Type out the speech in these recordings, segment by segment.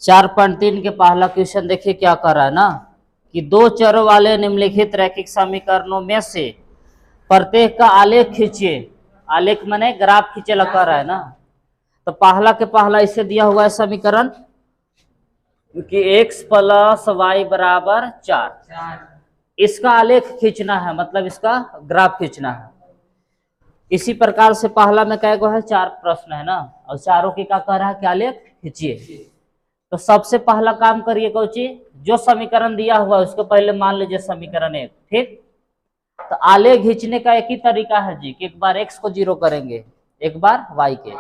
4.3 के पहला क्वेश्चन देखिए क्या कर रहा है ना कि दो चरों वाले निम्नलिखित रैखिक समीकरणों में से प्रत्येक का आलेख खींचिए। आलेख माने ग्राफ खींचे ला कर रहा है ना। तो पहला के पहला इसे दिया हुआ है समीकरण कि x प्लस वाई बराबर 4। इसका आलेख खींचना है, मतलब इसका ग्राफ खींचना है। इसी प्रकार से पहला में क्या है, 4 प्रश्न है ना, और चारों की क्या कह रहा है कि आलेख खींचिए। तो सबसे पहला काम करिए कोची, जो समीकरण दिया हुआ है उसको पहले मान लीजिए समीकरण 1। ठीक, तो आलेख खींचने का एक ही तरीका है जी कि एक बार x को 0 करेंगे, एक बार y के।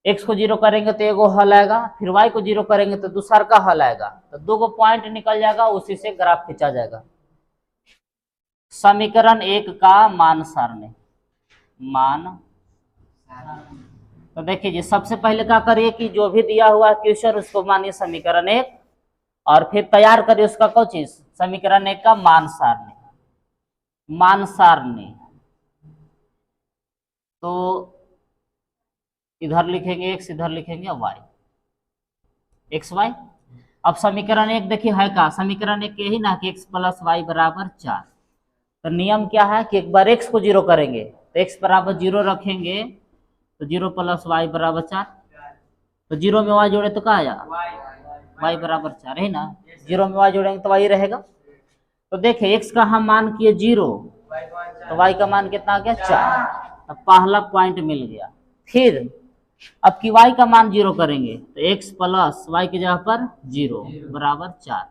x को 0 करेंगे तो एगो हल आएगा, फिर y को 0 करेंगे तो दूसरा का हल आएगा, तो दो गो पॉइंट निकल जाएगा, उसी से ग्राफ खींचा जाएगा। समीकरण 1 का मान सारणी। तो देखिए जी, सबसे पहले क्या करिए कि जो भी दिया हुआ क्वेश्चन उसको मानिए समीकरण 1, और फिर तैयार करिए उसका कौन चीज, समीकरण 1 का मान सारणी। तो इधर लिखेंगे x, इधर लिखेंगे y, एक्स वाई। अब समीकरण 1 देखिए है का, समीकरण 1 यही ना कि x प्लस वाई बराबर 4। तो नियम क्या है कि एक बार x को 0 करेंगे तो x बराबर 0 रखेंगे, तो 0 प्लस वाई बराबर 4। तो 0 में y जोड़े तो क्या आया, y बराबर 4 है ना। 0 में y जोड़ेंगे तो y रहेगा। तो देखिए x का हम मान किए 0, तो y का मान कितना आ गया, 4। तो पहला पॉइंट मिल गया। फिर अब की y का मान 0 करेंगे तो x प्लस वाई की जगह पर 0 बराबर 4।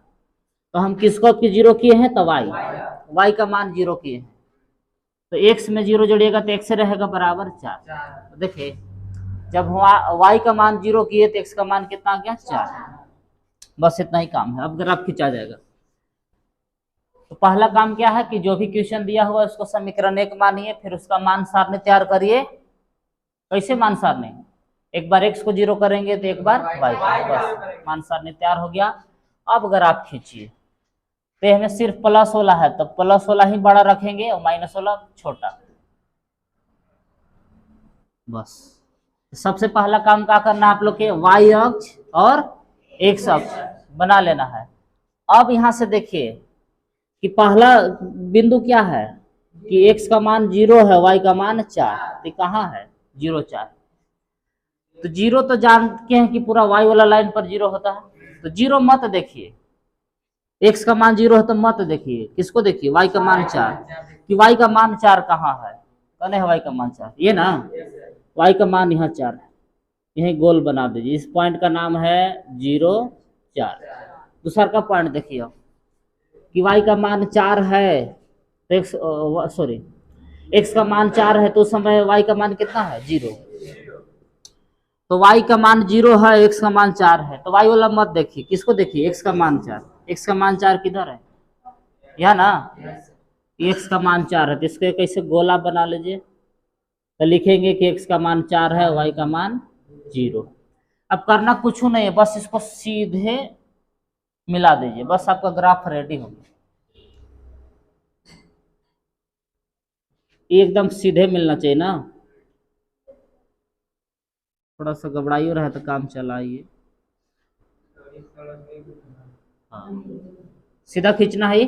तो हम किसको अब की 0 किए हैं, तो y का मान 0 किए हैं। तो x में 0 जोड़िएगा तो x रहेगा बराबर 4। तो देखिए जब y का मान 0 किए तो x का मान कितना आ गया, 4। बस इतना ही काम है, अब ग्राफ खींचा जाएगा। तो पहला काम क्या है कि जो भी क्वेश्चन दिया हुआ है उसको समीकरण 1 मानिए, फिर उसका मान सारणी तैयार करिए। कैसे मान सारणी, एक बार x को 0 करेंगे तो एक बार y को, बस मान सारणी तैयार हो गया। अब ग्राफ खींचिए। तो हमें सिर्फ प्लस वाला है तो प्लस वाला ही बड़ा रखेंगे और माइनस वाला छोटा। बस सबसे पहला काम क्या करना है आप लोग के, y अक्ष और x अक्ष बना लेना है। अब यहां से देखिए कि पहला बिंदु क्या है कि x का मान 0 है, y का मान 4। तो कहाँ है 0 4। तो 0 तो जानते हैं कि पूरा y वाला लाइन पर 0 होता है, तो 0 मत देखिए। x का मान 0 है तो मत देखिए, किसको देखिए, y का मान 4। कि y का मान 4 कहाँ है, कौन है y का मान 4, ये ना, y का मान यहाँ 4 है। यही गोल बना दीजिए, इस पॉइंट का नाम है 0 4। दूसरा का पॉइंट देखिए कि y का मान 4 है तो x का मान 4 है तो उस समय y का मान कितना है, 0। तो y का मान 0 है, x का मान 4 है, तो y वाला मत देखिए, किसको देखिए, x का मान 4। x का मान 4 किधर है, यह ना, x का मान 4 है, तो इसको कैसे गोला बना लीजिए। तो लिखेंगे कि x का मान 4 है, y का मान 0। अब करना कुछ नहीं है, बस इसको सीधे मिला दीजिए, बस आपका ग्राफ रेडी हो गया। एकदम सीधे मिलना चाहिए ना, थोड़ा सा गड़बड़ाई हो रहा है तो काम चलाइए। हाँ, सीधा खींचना है।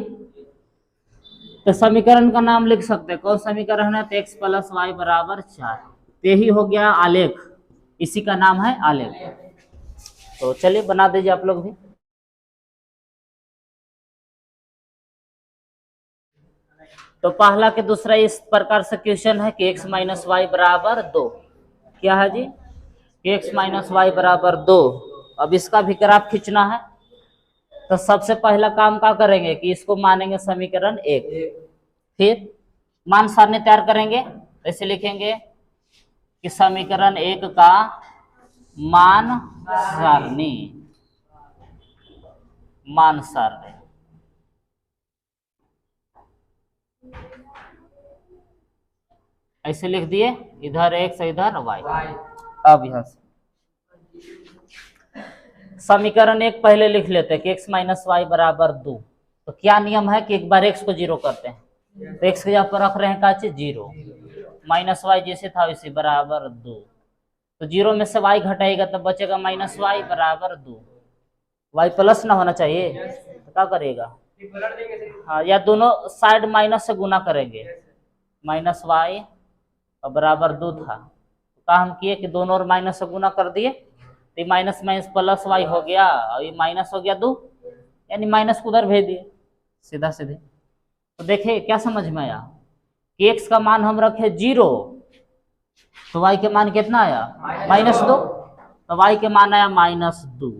तो समीकरण का नाम लिख सकते हैं, कौन समीकरण है, तो x प्लस वाई बराबर 4। यही हो गया आलेख, इसी का नाम है आलेख। तो चलिए बना दीजिए आप लोग भी। तो पहला के दूसरा इस प्रकार से क्वेश्चन है कि x माइनस वाई बराबर 2। क्या है जी, x माइनस वाई बराबर 2। अब इसका भी ग्राफ खींचना है। तो सबसे पहला काम क्या करेंगे कि इसको मानेंगे समीकरण 1, फिर मान सारणी तैयार करेंगे। ऐसे लिखेंगे कि समीकरण 1 का मान सारणी, मान सारणी। ऐसे लिख दिए, इधर x इधर y। अब यहां से समीकरण 1 पहले लिख लेते हैं कि x माइनस वाई बराबर 2। तो क्या नियम है कि एक बार x को 0 करते हैं तो x के जगह पर रख रहे हैं का 0, माइनस वाई जैसे था वैसे बराबर 2। तो 0 में से y घटाएगा तब बचेगा माइनस वाई बराबर 2। y प्लस ना होना चाहिए तो क्या करेगा, हाँ, या दोनों साइड माइनस से गुना करेंगे, माइनस वाई बराबर 2 था। तो क्या हम किए कि दोनों और माइनस से गुना कर दिए, तो माइनस माइनस प्लस वाई हो गया और ये माइनस हो गया 2, यानी माइनस को उधर भेज दिए सीधा सीधे। तो देखिए क्या समझ में आया कि x का मान हम रखे 0 तो y के मान कितना आया -2, तो y के मान आया -2।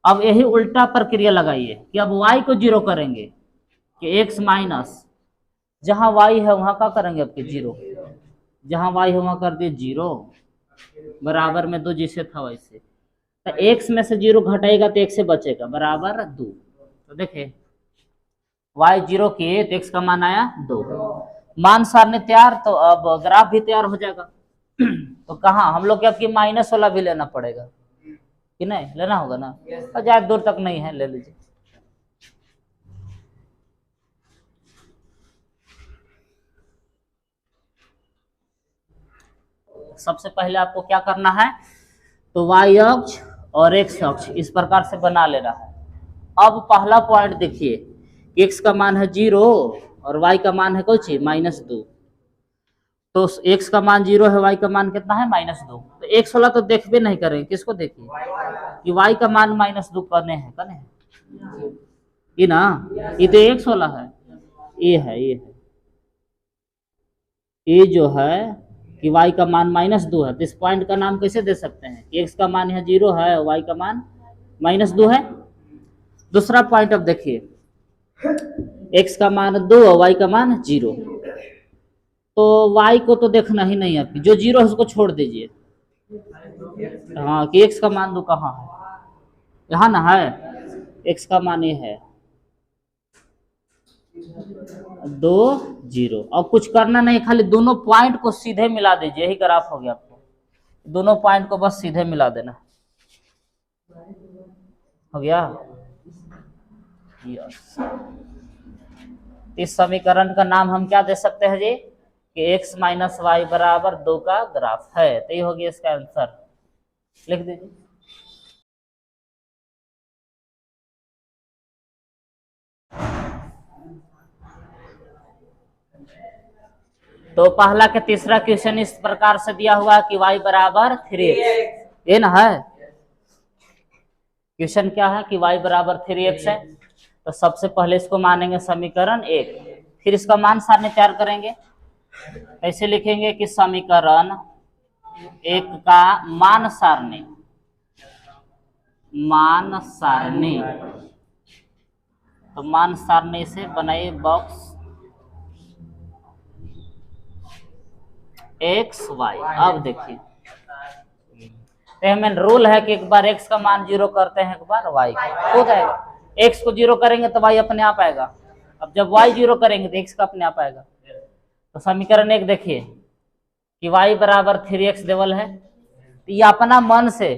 अब यही उल्टा प्रक्रिया लगाइए कि अब y को 0 करेंगे कि x माइनस जहां y है वहां क्या करेंगे आपके 0, जहां y है वहां कर दिए 0 बराबर में 2 जिसे था वैसे। तो x में से 0 घटाएगा तो 1 से बचेगा बराबर 2। तो देखिए y 0 किए तो x का मान आया 2। मान सारणी तैयार, तो अब ग्राफ भी तैयार हो जाएगा। तो कहाँ हम लोग के आपकी माइनस वाला भी लेना पड़ेगा कि नहीं, लेना होगा ना, और ज्यादा दूर तक नहीं है, ले लीजिए। सबसे पहले आपको क्या करना है, तो y अक्ष और x अक्ष इस प्रकार से बना लेना है। अब पहला पॉइंट देखिए, x का मान है 0 और y का मान है कुछ -2, तो x का मान 0 है, y का मान कितना है -2। तो x वाला तो देखबे नहीं करेंगे, किसको देखिए कि y का मान -2 करने हैं, कने ये ना, ये तो x वाला है, ये जो है कि y का मान -2 है, तो इस पॉइंट का नाम कैसे दे सकते हैं कि x का मान यहाँ 0 है, y का मान -2 है। दूसरा पॉइंट अब देखिए, x का मान 2 और y का मान 0, तो y को तो देखना ही नहीं है, जो 0 है उसको छोड़ दीजिए। हाँ कि x का मान 2 कहाँ है, यहाँ ना है, x का मान ये है 2 0। अब कुछ करना नहीं, खाली दोनों पॉइंट को सीधे मिला दीजिए, यही ग्राफ हो गया आपको, दोनों पॉइंट को बस सीधे मिला देना, हो गया। यस, इस समीकरण का नाम हम क्या दे सकते हैं जी कि x माइनस वाई बराबर 2 का ग्राफ है। तो ये हो गया इसका आंसर, लिख दीजिए। तो पहला के तीसरा क्वेश्चन इस प्रकार से दिया हुआ कि y बराबर 3x, ये ना है क्वेश्चन, क्या है कि y बराबर 3x है। तो सबसे पहले इसको मानेंगे समीकरण 1, फिर इसका मान सारणी तैयार करेंगे। ऐसे लिखेंगे कि समीकरण 1 का मान सारणी, तो मान सारणी से बनाइए बॉक्स x y। अब देखिए, तो हमें रूल है कि एक बार x का मान 0 करते हैं, एक बार y का हो जाएगा। x को 0 करेंगे तो y अपने आप आएगा, अब जब y 0 करेंगे तो x का अपने आप आएगा। तो समीकरण 1 देखिए कि y बराबर 3x देवल है, तो ये अपना मन से,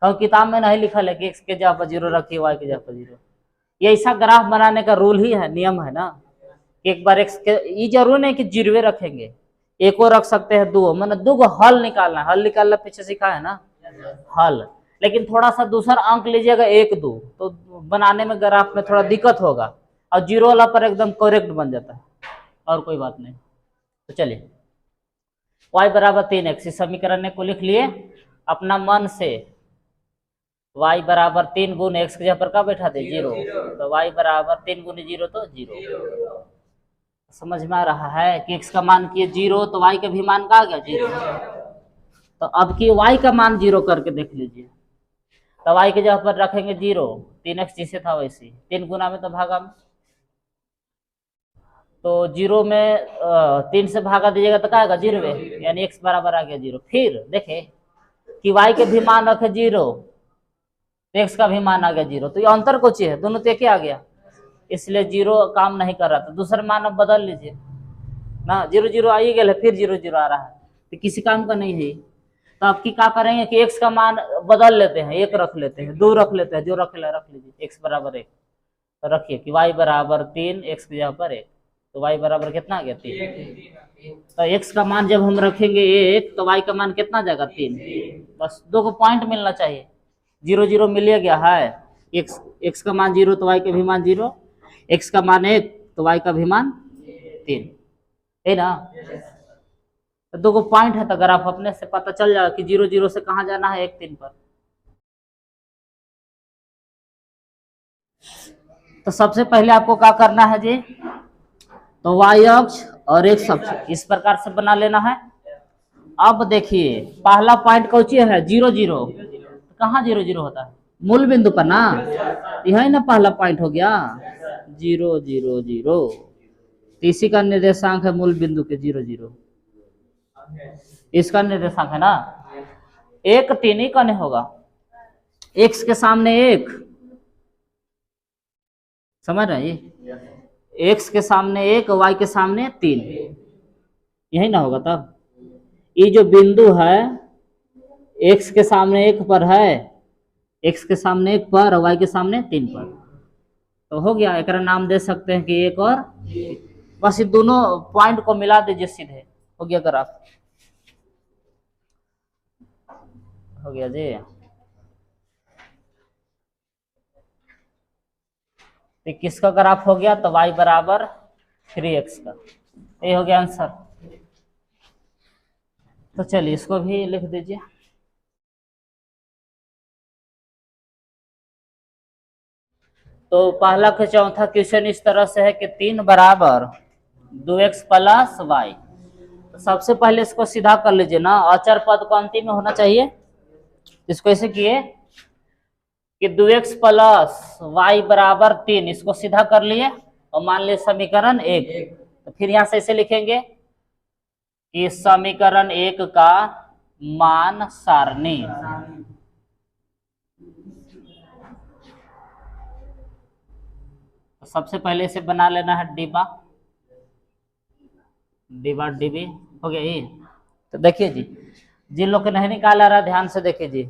तो किताब में नहीं लिखा है कि x के जगह पर 0 रखिए, y के जगह पर 0। ये ऐसा ग्राफ बनाने का रूल ही है, नियम है ना, कि एक बार x के, ये जरूर नहीं कि 0 रखेंगे, एक और रख सकते हैं 2, मैंने 2 को हल निकालना है, हल निकालना पीछे सिखा है ना हल, लेकिन थोड़ा सा दूसरा अंक लीजिएगा 1 2, तो बनाने में ग्राफ में थोड़ा दिक्कत होगा, और 0 वाला पर एकदम करेक्ट बन जाता है, और कोई बात नहीं। तो चलिए y बराबर 3x, इस समीकरण को लिख लिए अपना मन से, y बराबर 3 गुण x के जगह पर क्या बैठा दे 0, तो y बराबर 3 गुण 0 तो 0। समझ में आ रहा है कि x का मान किए 0 तो y का भी मान का आ गया 0। तो अब की y का मान 0 करके देख लीजिए, तो y के जगह पर रखेंगे 0, 3x जिसे था वैसे, 3 गुना में तो भागा में, तो 0 में 3 से भागा दीजिएगा तो क्या आएगा 0, यानी x बराबर आ गया 0। फिर देखे कि y के भी मान रखे 0, तो x का भी मान आ गया 0, तो ये अंतर कुछ है, दोनों तो एक ही आ गया, इसलिए 0 काम नहीं कर रहा, तो दूसरा मान अब बदल लीजिए ना, 0 0 आ ही गया, फिर 0 0 आ रहा है, तो किसी काम का नहीं है। तो आपकी क्या करेंगे कि x का मान बदल लेते हैं, 1 रख लेते हैं, 2 रख लेते हैं, जो रख लीजिए, x बराबर 1, तो रखिए कि y बराबर 3 x की जगह पर 1, तो y बराबर कितना आ गया 3, तो x का मान जब हम रखेंगे 1 तो y का मान कितना जाएगा 3। बस दो को पॉइंट मिलना चाहिए, 0 0 मिल गया है। x का मान 0 तो y का भी मान 0, x का मान 1 तो y का भी मान 3 है ना। तो दो को पॉइंट है तो ग्राफ अपने से पता चल जाएगा कि 0 0 से कहाँ जाना है 1 3 पर। तो सबसे पहले आपको क्या करना है जी, तो y अक्ष और x अक्ष इस प्रकार से बना लेना है। अब देखिए पहला पॉइंट कौची है 0 0, कहाँ 0 0 होता है मूल बिंदु पर ना, यही ना पहला पॉइंट हो गया 0 0 0। इसी का निर्देशांक है मूल बिंदु के 0 0, इसका निर्देशांक है ना 1 3 ही करने होगा, x के सामने 1, समझ रहे हैं, x के सामने 1 y के सामने 3, यही ना होगा। तब ये जो बिंदु है x के सामने 1 पर है, x के सामने 1 पर और y के सामने 3 पर, तो हो गया। एक नाम दे सकते हैं कि 1 और बस ये दोनों पॉइंट को मिला दीजिए, सीधे हो गया ग्राफ, हो गया जी। तो किसका ग्राफ हो गया, तो y बराबर 3x का, ये हो गया आंसर। तो चलिए इसको भी लिख दीजिए। तो पहला का चौथा क्वेश्चन इस तरह से है कि 3 बराबर 2x प्लस वाई। तो सबसे पहले इसको सीधा कर लीजिए ना, अचर पद को अंतिम में होना चाहिए। इसको ऐसे किए कि 2x प्लस वाई बराबर 3, इसको सीधा कर लिए और मान लिए समीकरण 1। तो फिर यहां से ऐसे लिखेंगे कि समीकरण 1 का मान सारणी, तो सबसे पहले इसे बना लेना है डिबा डिबा डीबी, हो गया ये। तो देखिए जी, जिन लोग को नहीं निकाला रहा ध्यान से देखिए जी,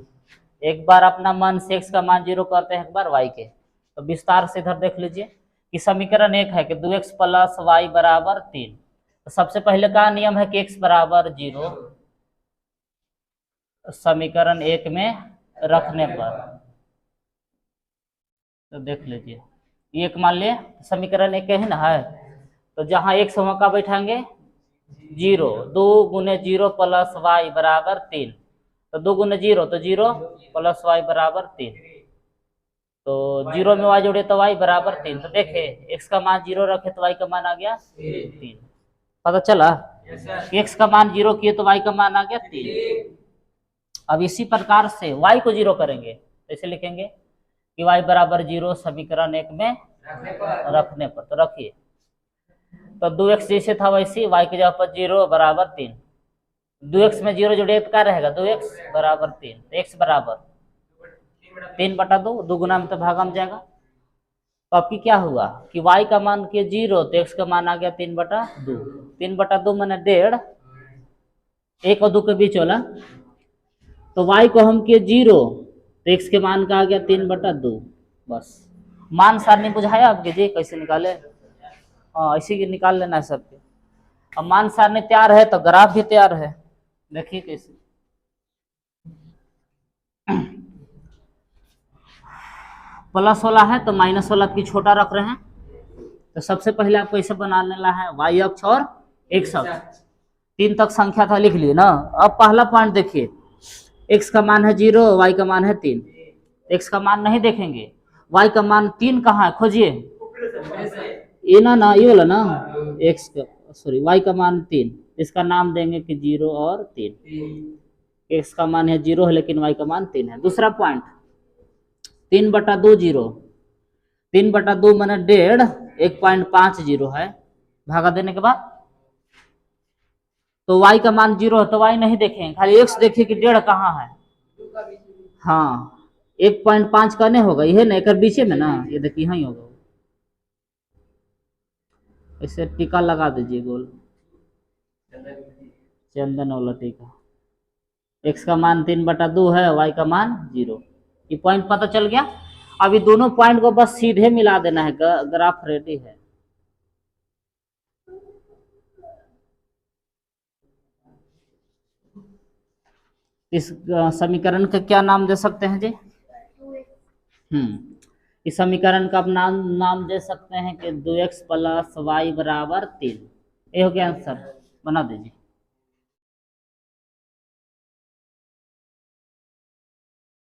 एक बार अपना मन से x का मान 0 करते हैं, एक बार y के, तो विस्तार से इधर देख लीजिए कि समीकरण 1 है कि 2x प्लस वाई बराबर 3। तो सबसे पहले का नियम है कि x बराबर 0 समीकरण 1 में रखने पर, तो देख लीजिए ये एक मान लिए समीकरण 1 है ना है, तो जहां x वहां का बैठाएंगे 0, 2 गुने 0 प्लस वाई बराबर 3, तो 2 गुने 0 तो 0 प्लस वाई बराबर 3, तो 0 में y जोड़े तो y बराबर 3। तो देखे x का मान 0 रखे तो y का मान आ गया 3, पता चला। x का मान 0 किए तो y का मान आ गया 3। अब इसी प्रकार से y को 0 करेंगे, ऐसे लिखेंगे कि y बराबर 0 समीकरण 1 में रखने पर, तो रखिए। तो 2x जैसे था वैसे y की जगह पर 0 बराबर 3, 2x में 0 जोड़े क्या रहेगा 2x बराबर 3, तो x बराबर 3/2, दुगुना में तो भागा में जाएगा। तो आपकी क्या हुआ कि y का मान किए 0 तो x का मान आ गया 3/2, 3/2 मैंने 1.5, 1 और 2 के बीच वाला, तो y को हम किए 0 तो x के मान का आ गया 3/2। बस मान सारणी बुझाया आपके जी, कैसे निकाले, हाँ इसी के निकाल लेना है सबके। अब मान सारणी तैयार है तो ग्राफ भी तैयार है, देखिए कैसे। प्लस वाला है तो माइनस वाला की छोटा रख रहे हैं, तो सबसे पहले आपको ऐसे बना लेना है y अक्ष और x अक्ष, 3 तक संख्या था लिख लिए ना। अब पहला पॉइंट देखिए, x का मान है 0, y का मान है 3, x का मान नहीं देखेंगे, y का मान 3 कहाँ है खोजिए, ये ना ये वाला ना, x का सॉरी y का मान 3, इसका नाम देंगे कि 0 और 3, x का मान है 0 है लेकिन y का मान 3 है। दूसरा पॉइंट 3/2 0, 3/2 मैंने 1.5, 1.50 है, भागा देने के बाद तो y का मान 0 है तो y नहीं देखेंगे, खाली x देखिए कि 1.5 कहाँ है, हाँ 1.5 करने होगा, ये ना एक बीचे में ना, ये देखिए यही होगा, इसे टीका लगा दीजिए गोल चंदन वाला टीका। x का मान 3/2 है, y का मान 0, ये पॉइंट पता चल गया। अभी दोनों पॉइंट को बस सीधे मिला देना है, ग्राफ रेडी है। इस समीकरण का क्या नाम दे सकते हैं जी? इस समीकरण का आप नाम दे सकते हैं कि 2x + y = 3। ये हो गया आंसर, बना दीजिए।